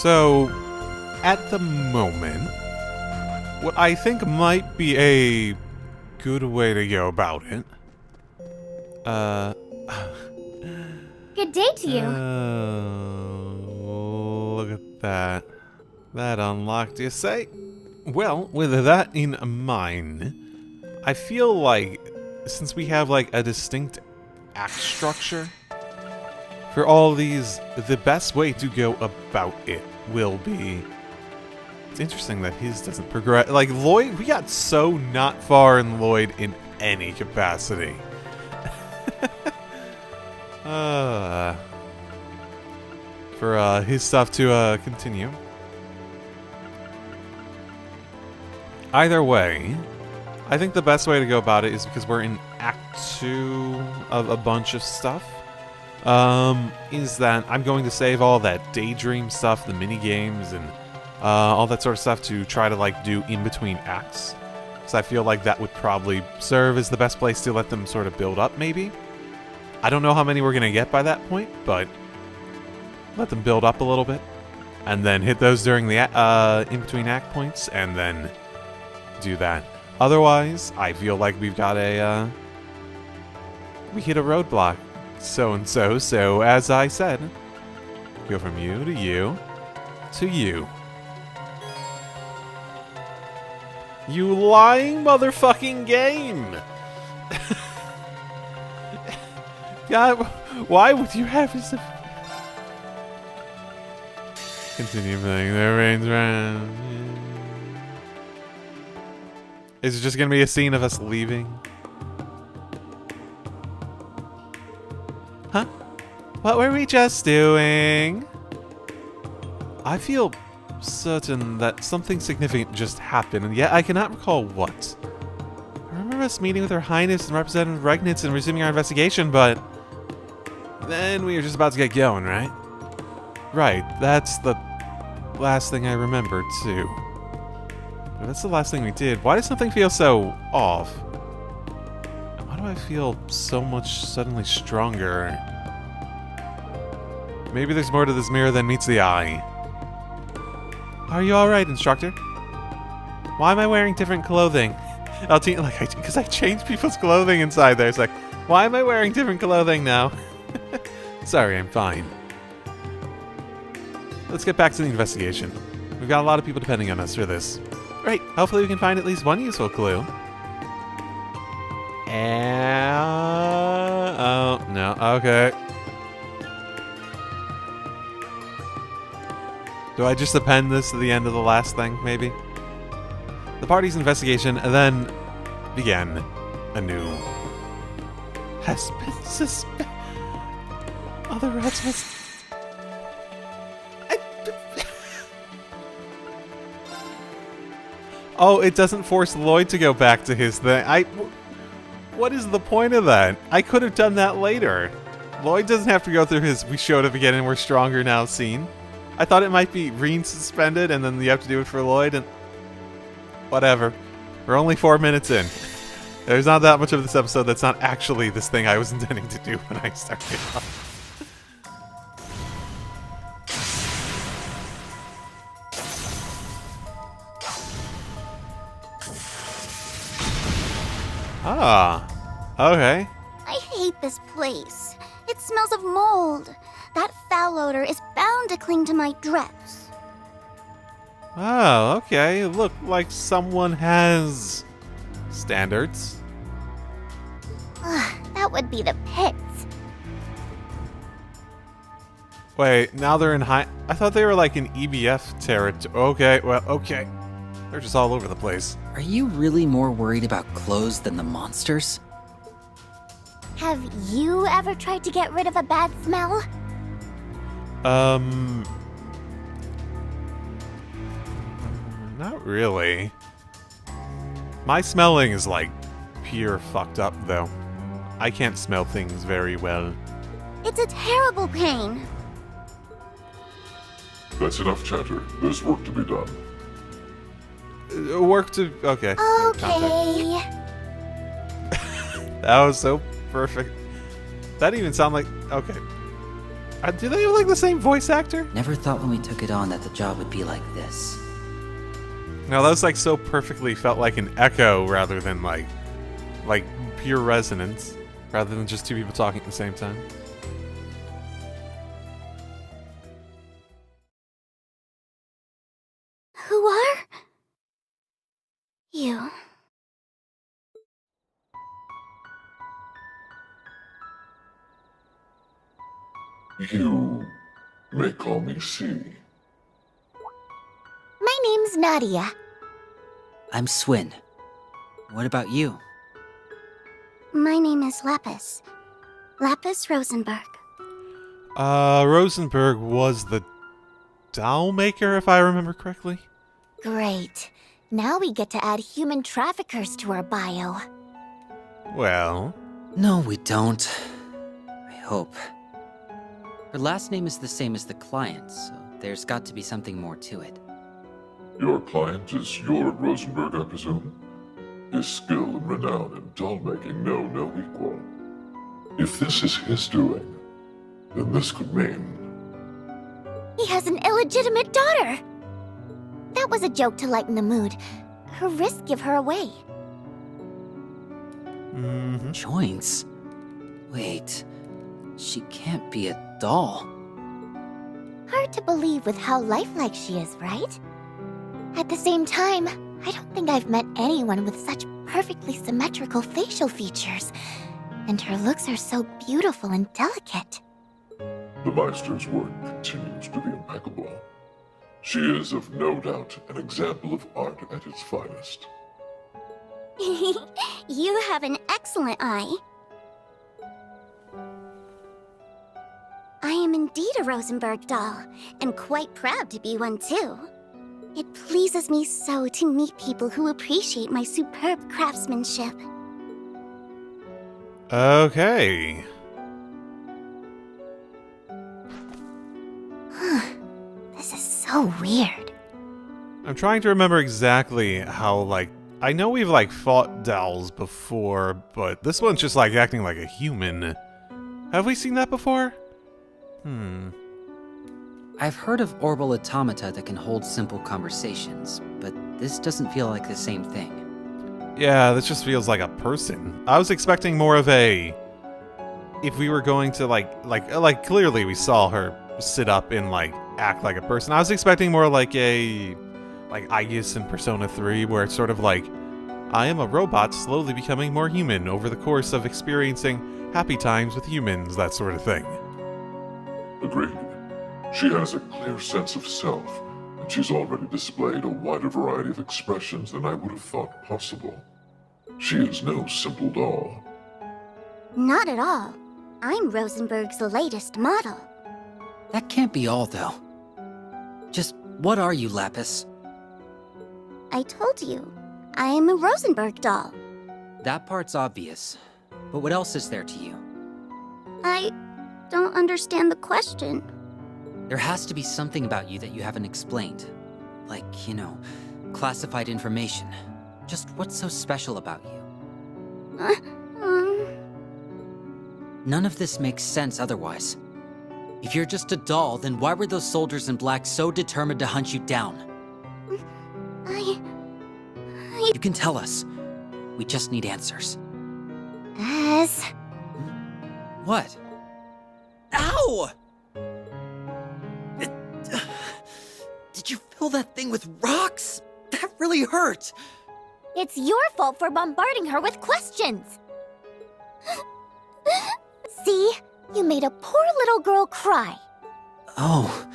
So, at the moment, what I think might be a good way to go about it. Good day to you. Look at that. That unlocked, you say? Well, with that in mind, I feel like since we have like a distinct act structure for all these, the best way to go about it will be... It's interesting that his doesn't progress. Like, Lloyd, we got so not far in Lloyd in any capacity. For his stuff to continue. Either way, I think the best way to go about it is because we're in Act 2 of a bunch of stuff. Is that I'm going to save all that daydream stuff, the mini games, and all that sort of stuff to try to like do in between acts. So I feel like that would probably serve as the best place to let them sort of build up, maybe. I don't know how many we're gonna get by that point, but let them build up a little bit, and then hit those during the in between act points, and then do that. Otherwise, I feel like we've got a we hit a roadblock. So as I said, go from you to you to you. You lying motherfucking game! God, why would you have this? Continue playing their reins round. Is it just gonna be a scene of us leaving? Huh? What were we just doing? I feel certain that something significant just happened, and yet I cannot recall what. I remember us meeting with Her Highness and Representative Regnitz and resuming our investigation, but then we were just about to get going, right? Right, that's the last thing I remember, too. But that's the last thing we did. Why does something feel so off? Why do I feel so much suddenly stronger? Maybe there's more to this mirror than meets the eye. Are you alright, instructor? Why am I wearing different clothing? Because I changed people's clothing inside there. It's like, why am I wearing different clothing now? Sorry, I'm fine. Let's get back to the investigation. We've got a lot of people depending on us for this. Great, hopefully we can find at least one useful clue. Oh, no, okay. Do I just append this to the end of the last thing, maybe? The party's investigation then began anew. Has been suspended. Other rats must... Oh, it doesn't force Lloyd to go back to his thing. What is the point of that? I could have done that later. Lloyd doesn't have to go through his "we showed up again and we're stronger now" scene. I thought it might be Reen suspended and then you have to do it for Lloyd, and whatever. We're only 4 minutes in. There's not that much of this episode that's not actually this thing I was intending to do when I started off. Ah, okay. I hate this place. It smells of mold. That foul odor is bound to cling to my dress. Oh, okay. Look like someone has standards. That would be the pits. Wait, now they're in high... I thought they were like in EBF territory. Okay, well, okay. They're just all over the place. Are you really more worried about clothes than the monsters? Have you ever tried to get rid of a bad smell? Not really. My smelling is like pure fucked up, though. I can't smell things very well. It's a terrible pain. That's enough chatter. There's work to be done. Work to... Okay. Okay. That was so perfect. That even sound like... Okay. Do they have like the same voice actor? Never thought when we took it on that the job would be like this. No, that was like so perfectly felt like an echo rather than like pure resonance, rather than just two people talking at the same time. Who are you? You may call me C. My name's Nadia. I'm Swin. What about you? My name is Lapis. Lapis Rosenberg. Rosenberg was the doll maker, if I remember correctly. Great. Now we get to add human traffickers to our bio. Well, No, we don't. I hope. Her last name is the same as the client, so there's got to be something more to it. Your client is your Rosenberg, I presume? His skill and renown in doll making know no equal. If this is his doing, then this could mean... He has an illegitimate daughter! That was a joke to lighten the mood. Her wrists give her away. Joints? Wait, she can't be a doll. Hard to believe with how lifelike she is, right? At the same time, I don't think I've met anyone with such perfectly symmetrical facial features. And her looks are so beautiful and delicate. The Meister's work continues to be impeccable. She is, of no doubt, an example of art at its finest. You have an excellent eye. I am indeed a Rosenberg doll, and quite proud to be one too. It pleases me so to meet people who appreciate my superb craftsmanship. okay. This is so weird. I'm trying to remember exactly how, like, I know we've, like, fought dolls before, but this one's just, like, acting like a human. Have we seen that before? I've heard of orbital automata that can hold simple conversations, but this doesn't feel like the same thing. Yeah, this just feels like a person. I was expecting more of a... If we were going to, like, clearly we saw her sit up and, like, act like a person. I was expecting more like a... like Aegis in Persona 3, where it's sort of like, I am a robot slowly becoming more human over the course of experiencing happy times with humans, that sort of thing. Agreed. She has a clear sense of self, and she's already displayed a wider variety of expressions than I would have thought possible. She is no simple doll. Not at all. I'm Rosenberg's latest model. That can't be all, though. Just what are you, Lapis? I told you, I am a Rosenberg doll. That part's obvious. But what else is there to you? I don't understand the question. There has to be something about you that you haven't explained. Like, you know, classified information. Just what's so special about you? None of this makes sense otherwise. If you're just a doll, then why were those soldiers in black so determined to hunt you down? You can tell us. We just need answers. As... What? Ow! Did you fill that thing with rocks? That really hurt! It's your fault for bombarding her with questions! See? You made a poor little girl cry. Oh.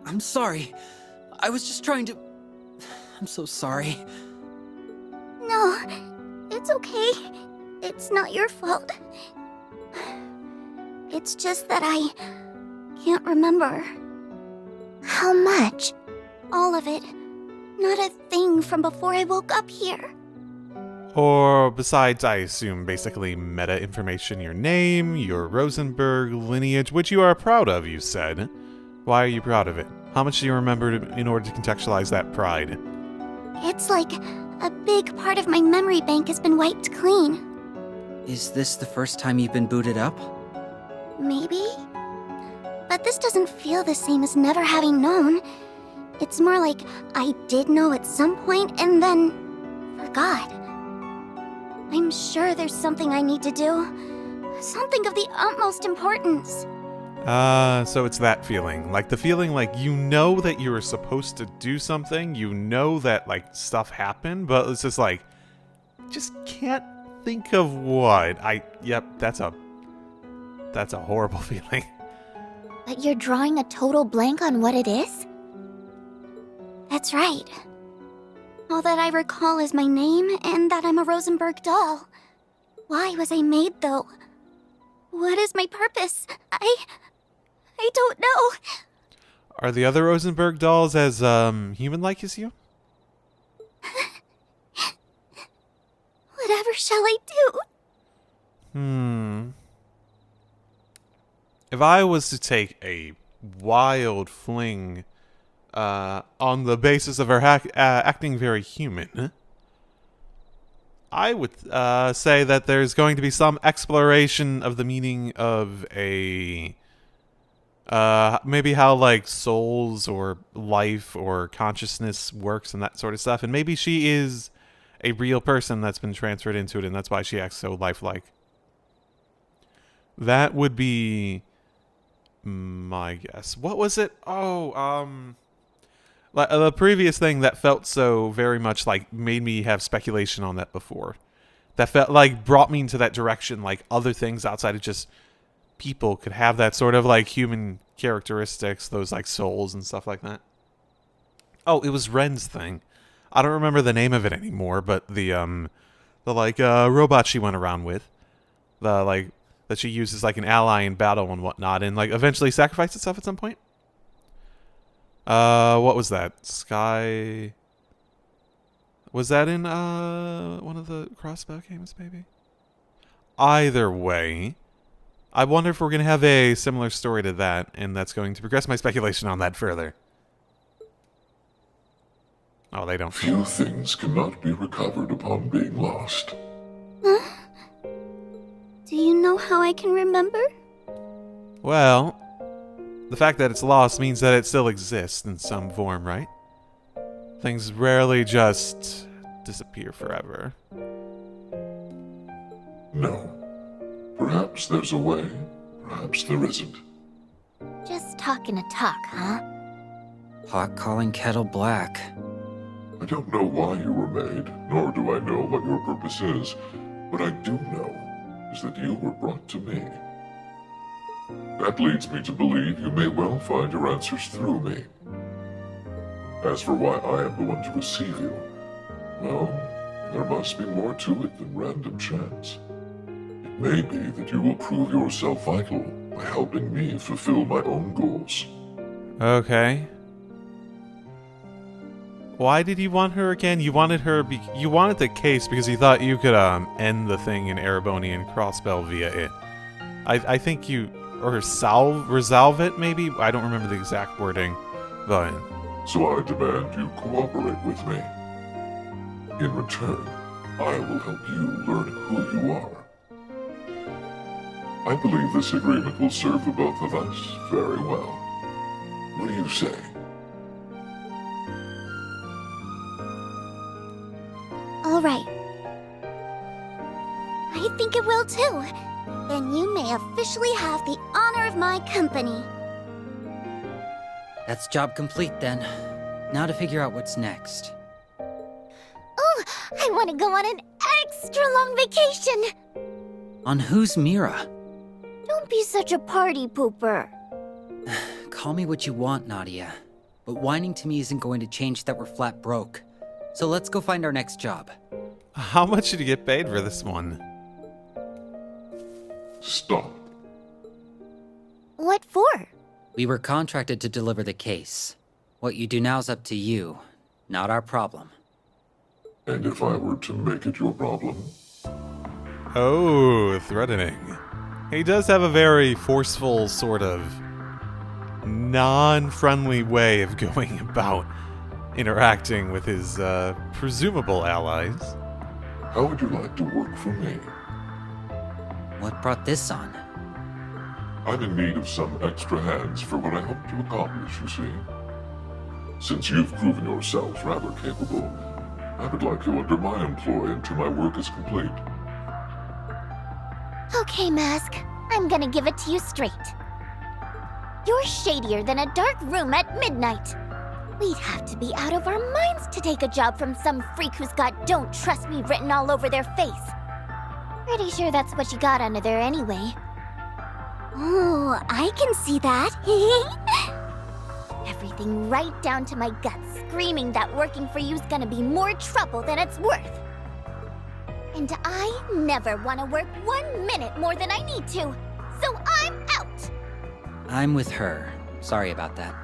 I'm sorry. I was just trying to... I'm so sorry. No, it's okay. It's not your fault. It's just that I can't remember. How much? All of it. Not a thing from before I woke up here. Or besides, I assume, basically meta information, your name, your Rosenberg lineage, which you are proud of, you said. Why are you proud of it? How much do you remember in order to contextualize that pride? It's like a big part of my memory bank has been wiped clean. Is this the first time you've been booted up? Maybe? but this doesn't feel the same as never having known. It's more like I did know at some point and then forgot. I'm sure there's something I need to do. Something of the utmost importance. So it's that feeling. Like the feeling like you know that you were supposed to do something, you know that like stuff happened, but it's just like just can't think of what. Yep, that's a horrible feeling. But you're drawing a total blank on what it is? That's right. All that I recall is my name and that I'm a Rosenberg doll. Why was I made, though? What is my purpose? I don't know. Are the other Rosenberg dolls as human-like as you? Whatever shall I do? If I was to take a wild fling on the basis of her acting very human, I would say that there's going to be some exploration of the meaning of a maybe how like souls or life or consciousness works and that sort of stuff, and maybe she is a real person that's been transferred into it, and that's why she acts so lifelike. That would be my guess. What was it? Like the previous thing that felt so very much like made me have speculation on that before. That felt like brought me into that direction. Like other things outside of just people could have that sort of like human characteristics, those like souls and stuff like that. Oh, it was Ren's thing. I don't remember the name of it anymore, but the robot she went around with, the like that she uses like an ally in battle and whatnot, and like eventually sacrificed itself at some point. What was that? Sky. Was that in one of the crossbow games, maybe? Either way, I wonder if we're gonna have a similar story to that, and that's going to progress my speculation on that further. Oh, they don't. Few things cannot be recovered upon being lost. Do you know how I can remember? Well, the fact that it's lost means that it still exists in some form, right? Things rarely just disappear forever. No. Perhaps there's a way, perhaps there isn't. Just talking to talk, huh? Pot calling kettle black. I don't know why you were made, nor do I know what your purpose is. What I do know is that you were brought to me. That leads me to believe you may well find your answers through me. As for why I am the one to receive you, well, there must be more to it than random chance. It may be that you will prove yourself vital by helping me fulfill my own goals. Okay. Why did you want her again? You wanted her. You wanted the case because you thought you could end the thing in Erebonian Crossbell via it. I think you resolve it maybe. I don't remember the exact wording, but. So I demand you cooperate with me. In return, I will help you learn who you are. I believe this agreement will serve the both of us very well. What do you say? All right. I think it will too. Then you may officially have the honor of my company. That's job complete then. Now to figure out what's next. Oh, I want to go on an extra long vacation. On whose Mira? Don't be such a party pooper. Call me what you want, Nadia. But whining to me isn't going to change that we're flat broke. So let's go find our next job. How much did you get paid for this one? Stop. What for? We were contracted to deliver the case. What you do now's up to you, not our problem. And if I were to make it your problem? Oh, threatening. He does have a very forceful, sort of non-friendly way of going about interacting with his presumable allies. How would you like to work for me? What brought this on? I'm in need of some extra hands for what I hope to accomplish, you see. Since you've proven yourselves rather capable, I would like you under my employ until my work is complete. Okay, Mask. I'm gonna give it to you straight. You're shadier than a dark room at midnight. We'd have to be out of our minds to take a job from some freak who's got "Don't Trust Me" written all over their face. Pretty sure that's what you got under there anyway. Oh, I can see that. Everything right down to my guts screaming that working for you's gonna be more trouble than it's worth. And I never want to work 1 minute more than I need to, so I'm out! I'm with her. Sorry about that.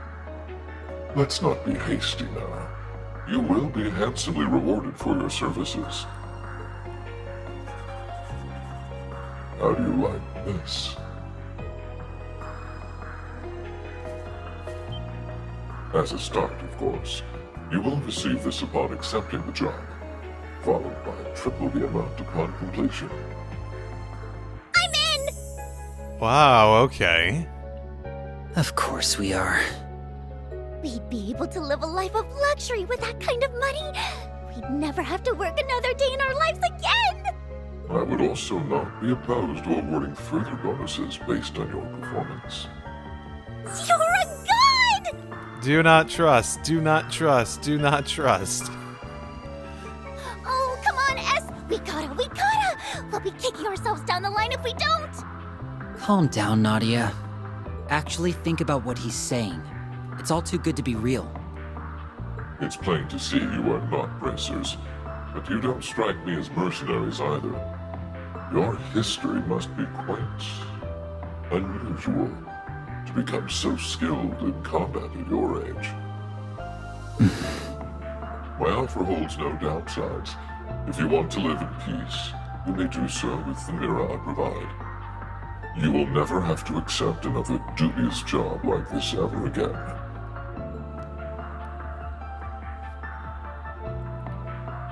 Let's not be hasty now. You will be handsomely rewarded for your services. How do you like this? As a start, of course, you will receive this upon accepting the job, followed by triple the amount upon completion. I'm in! Wow, okay. Of course we are. We'd be able to live a life of luxury with that kind of money. We'd never have to work another day in our lives again! I would also not be opposed to awarding further bonuses based on your performance. You're a god! Do not trust, do not trust, do not trust. Oh, come on, S! We gotta! We'll be kicking ourselves down the line if we don't! Calm down, Nadia. Actually think about what he's saying. It's all too good to be real. It's plain to see you are not bracers, but you don't strike me as mercenaries either. Your history must be quite unusual to become so skilled in combat at your age. My offer holds no downsides. If you want to live in peace, you may do so with the mirror I provide. You will never have to accept another dubious job like this ever again.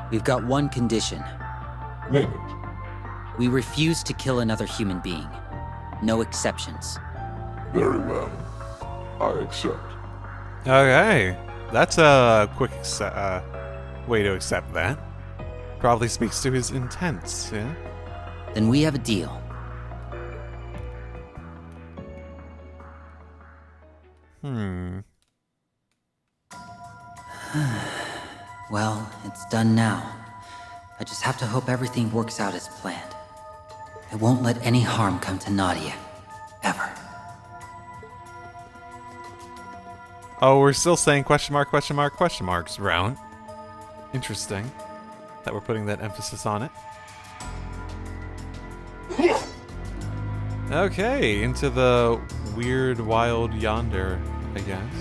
We've got one condition. Name it. We refuse to kill another human being. No exceptions. Very well. I accept. Okay. That's a quick way to accept that. Probably speaks to his intents, yeah? Then we have a deal. Well, it's done now. I just have to hope everything works out as planned. I won't let any harm come to Nadia. Ever. Oh, we're still saying question marks round. Interesting that we're putting that emphasis on it. Okay, into the weird, wild yonder, I guess.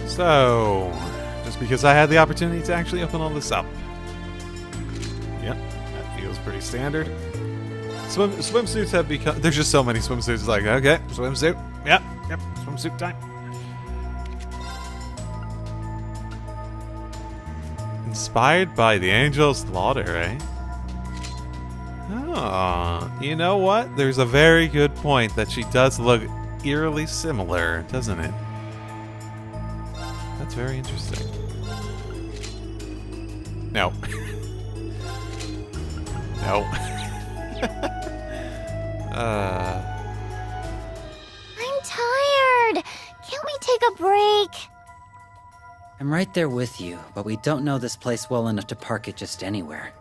So, just because I had the opportunity to actually open all this up. Yep, that feels pretty standard. Swimsuits have become... There's just so many swimsuits. It's like, okay, swimsuit. Yep, swimsuit time. Inspired by the Angel's Slaughter, eh? Oh, you know what? There's a very good point that she does look eerily similar, doesn't it? That's very interesting. No. No. I'm tired! Can't we take a break? I'm right there with you, but we don't know this place well enough to park it just anywhere.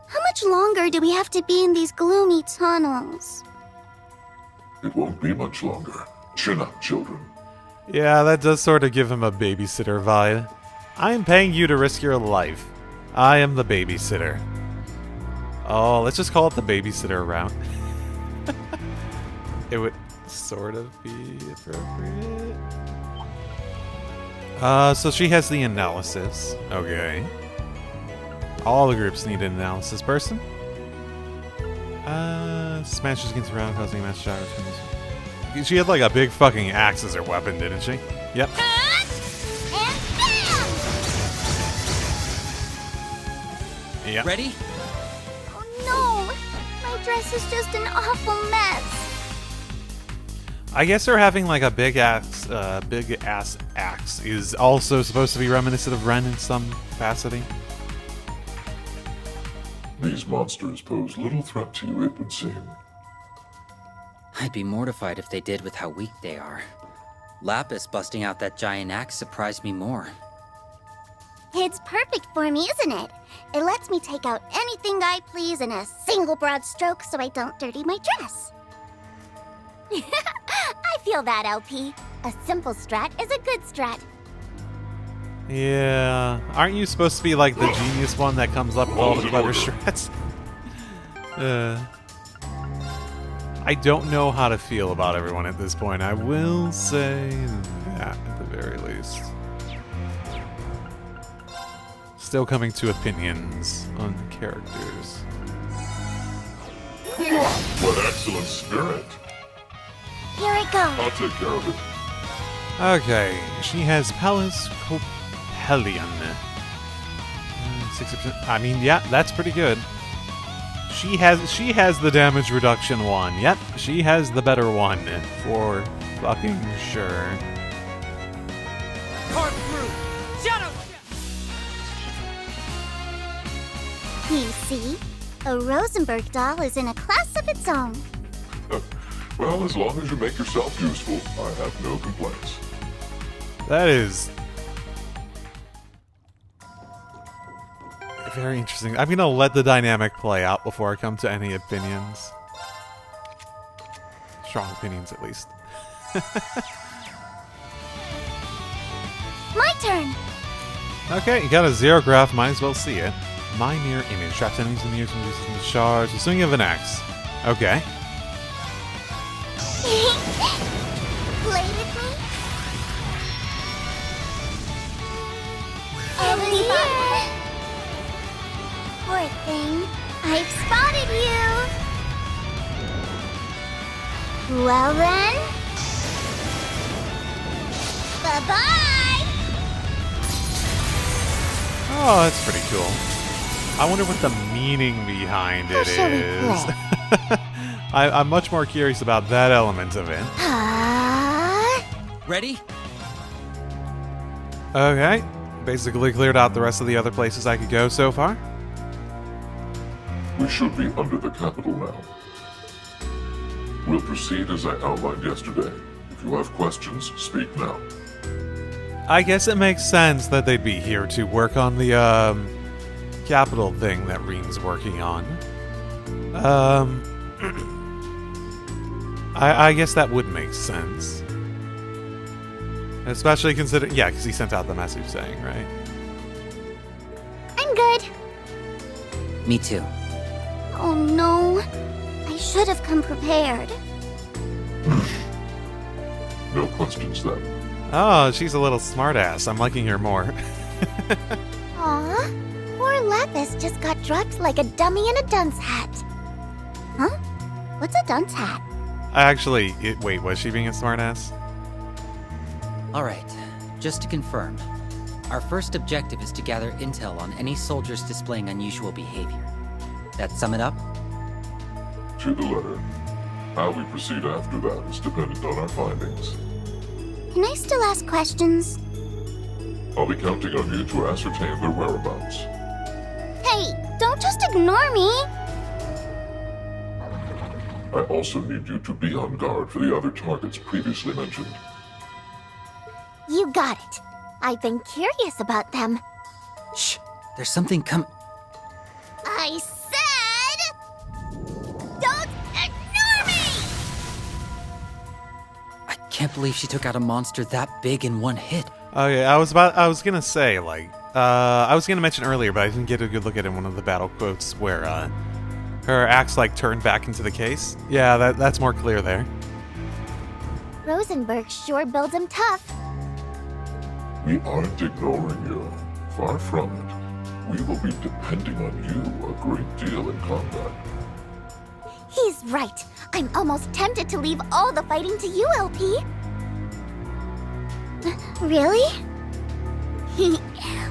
How much longer do we have to be in these gloomy tunnels? It won't be much longer. Chin up, children. Yeah, that does sort of give him a babysitter vibe. I am paying you to risk your life. I am the babysitter. Oh, let's just call it the babysitter route. It would sort of be appropriate. So she has the analysis. Okay. All the groups need an analysis person. Smashes against the ground, causing mass shatters. She had like a big fucking axe as her weapon, didn't she? Yep. And bam! Yep. Ready? Oh no! My My dress is just an awful mess. I guess her having like a big ass axe is also supposed to be reminiscent of Ren in some capacity. These monsters pose little threat to you, it would seem. I'd be mortified if they did with how weak they are. Lapis busting out that giant axe surprised me more. It's perfect for me, isn't it? It lets me take out anything I please in a single broad stroke so I don't dirty my dress. I feel that, LP. A simple strat is a good strat. Yeah, aren't you supposed to be like the genius one that comes up with all the clever strats? I don't know how to feel about everyone at this point. I will say that at the very least. Still coming to opinions on characters. What excellent spirit! Here I go. I'll take care of it. Okay, she has Pallas Copelion. 60%. I mean, yeah, that's pretty good. She has the damage reduction one. Yep, she has the better one for fucking sure. Carve through! Shadow! You see, a Rosenberg doll is in a class of its own. Well, as long as you make yourself useful, I have no complaints. That is very interesting. I'm gonna let the dynamic play out before I come to any opinions. Strong opinions, at least. My turn. Okay, you got a zero graph. Might as well see it. My mirror image traps enemies in the mirrors and reduces the charge. The swing of an axe. Okay. Play with me. Over here. Poor thing. I've spotted you. Well then. Bye-bye. Oh, that's pretty cool. I wonder what the meaning behind How it shall we is. play? I'm much more curious about that element of it. Ready? Okay. Basically cleared out the rest of the other places I could go so far. We should be under the capital now. We'll proceed as I outlined yesterday. If you have questions, speak now. I guess it makes sense that they'd be here to work on the, capital thing that Reen's working on. I guess that would make sense. Especially considering, yeah, because he sent out the message saying, right? I'm good. Me too. Oh no. I should have come prepared. No questions then. Oh, she's a little smartass. I'm liking her more. Aw, poor Lapis just got dropped like a dummy in a dunce hat. Huh? What's a dunce hat? Wait, was she being a smartass? Alright, just to confirm. Our first objective is to gather intel on any soldiers displaying unusual behavior. That sum it up? To the letter. How we proceed after that is dependent on our findings. Can I still ask questions? I'll be counting on you to ascertain their whereabouts. Hey, don't just ignore me. I also need you to be on guard for the other targets previously mentioned. You got it. I've been curious about them. Shh! There's something I said... Don't ignore me! I can't believe she took out a monster that big in one hit. Oh yeah, I was gonna say, like, I was gonna mention earlier, but I didn't get a good look at it in one of the battle quotes where, her axe, like, turned back into the case. Yeah, that's more clear there. Rosenberg sure builds him tough. We aren't ignoring you. Far from it. We will be depending on you a great deal in combat. He's right. I'm almost tempted to leave all the fighting to you, LP. Really?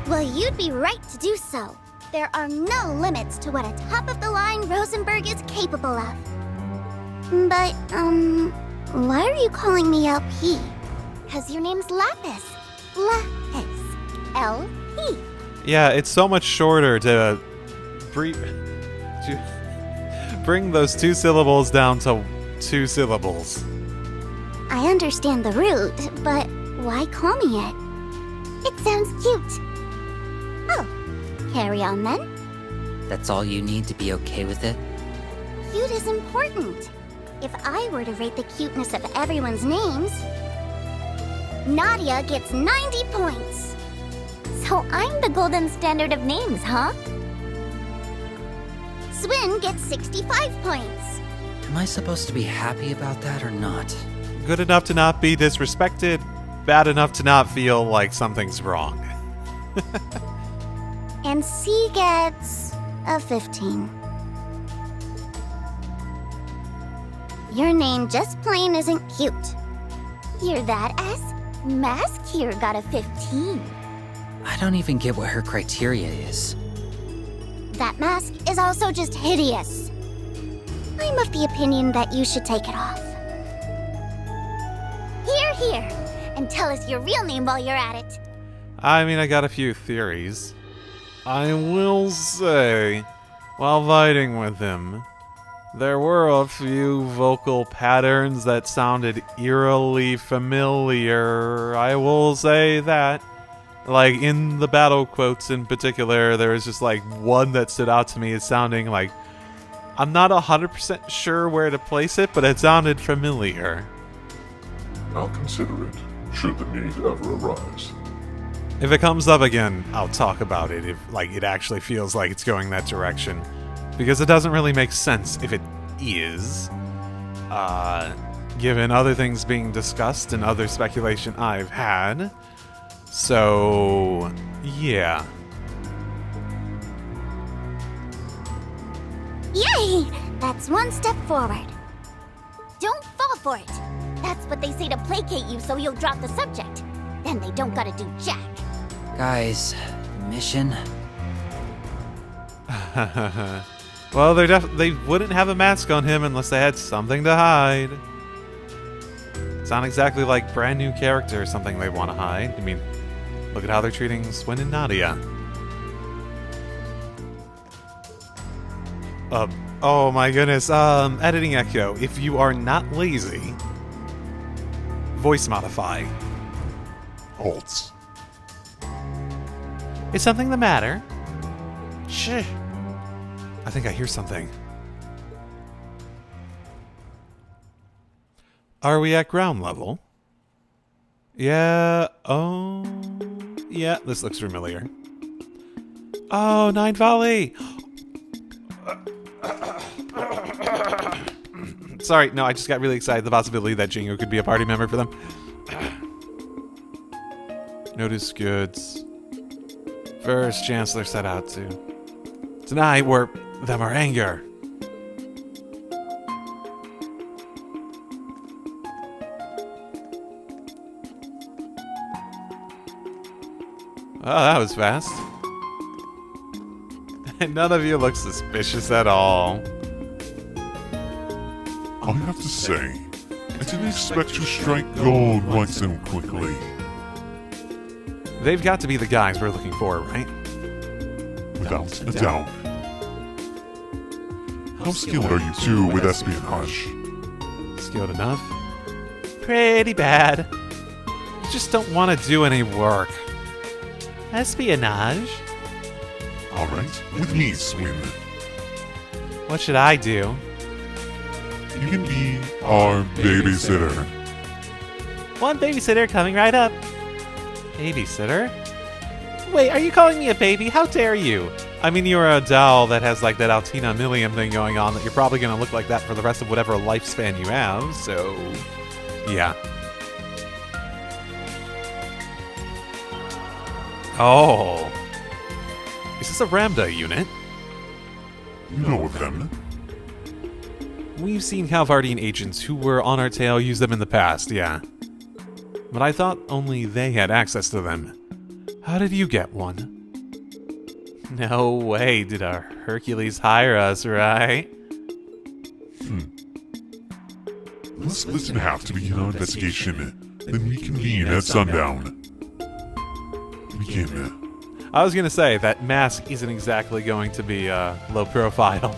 Well, you'd be right to do so. There are no limits to what a top-of-the-line Rosenberg is capable of. But, why are you calling me LP? 'Cause your name's Lapis. Lapis. LP. Yeah, it's so much shorter to bring those 2 syllables down to 2 syllables. I understand the root, but why call me it? It sounds cute. Oh, carry on then. That's all you need to be okay with it? Cute is important. If I were to rate the cuteness of everyone's names, Nadia gets 90 points. So I'm the golden standard of names, huh? Swin gets 65 points. Am I supposed to be happy about that or not? Good enough to not be disrespected, bad enough to not feel like something's wrong. And C gets a 15. Your name just plain isn't cute. Hear that, S? Mask here got a 15. I don't even get what her criteria is. That mask is also just hideous. I'm of the opinion that you should take it off. Here, and tell us your real name while you're at it. I mean, I got a few theories. I will say, while fighting with him, there were a few vocal patterns that sounded eerily familiar. I will say that. Like, in the battle quotes in particular, there was just like one that stood out to me as sounding like, I'm not 100% sure where to place it, but it sounded familiar. I'll consider it, should the need ever arise. If it comes up again, I'll talk about it if like it actually feels like it's going that direction. Because it doesn't really make sense if it is. Given other things being discussed and other speculation I've had. So, yeah. Yay! That's one step forward. Don't fall for it. That's what they say to placate you so you'll drop the subject. Then they don't gotta do jack. Guys, mission? Well, they wouldn't have a mask on him unless they had something to hide. It's not exactly like brand new character or something they want to hide. I mean, look at how they're treating Swin and Nadia. Oh my goodness. Editing Echo. If you are not lazy, voice modify. Halts. Is something the matter? Shh. I think I hear something. Are we at ground level? Yeah. Oh. Yeah, this looks familiar. Oh, 9 volley! Sorry, no, I just got really excited at the possibility that Jingo could be a party member for them. Notice goods. First Chancellor set out to. Tonight, we're them our anger. Oh, that was fast. And none of you look suspicious at all. I have to say, I didn't expect to strike gold quite so quickly. They've got to be the guys we're looking for, right? Without a doubt. How skilled are you two with espionage? Skilled enough? Pretty bad. You just don't want to do any work. Espionage? Alright, with me, Swin. What should I do? You can be our babysitter. One babysitter coming right up. Babysitter? Wait, are you calling me a baby? How dare you? I mean, you're a doll that has like that Altina Millium thing going on that you're probably going to look like that for the rest of whatever lifespan you have, so... yeah. Oh. Is this a Ramda unit? You know of them. We've seen Calvardian agents who were on our tail use them in the past, yeah. But I thought only they had access to them. How did you get one? No way did our Hercules hire us, right? Let's split in half to begin our investigation, then reconvene at sundown. Begin. I was gonna say, that mask isn't exactly going to be low profile.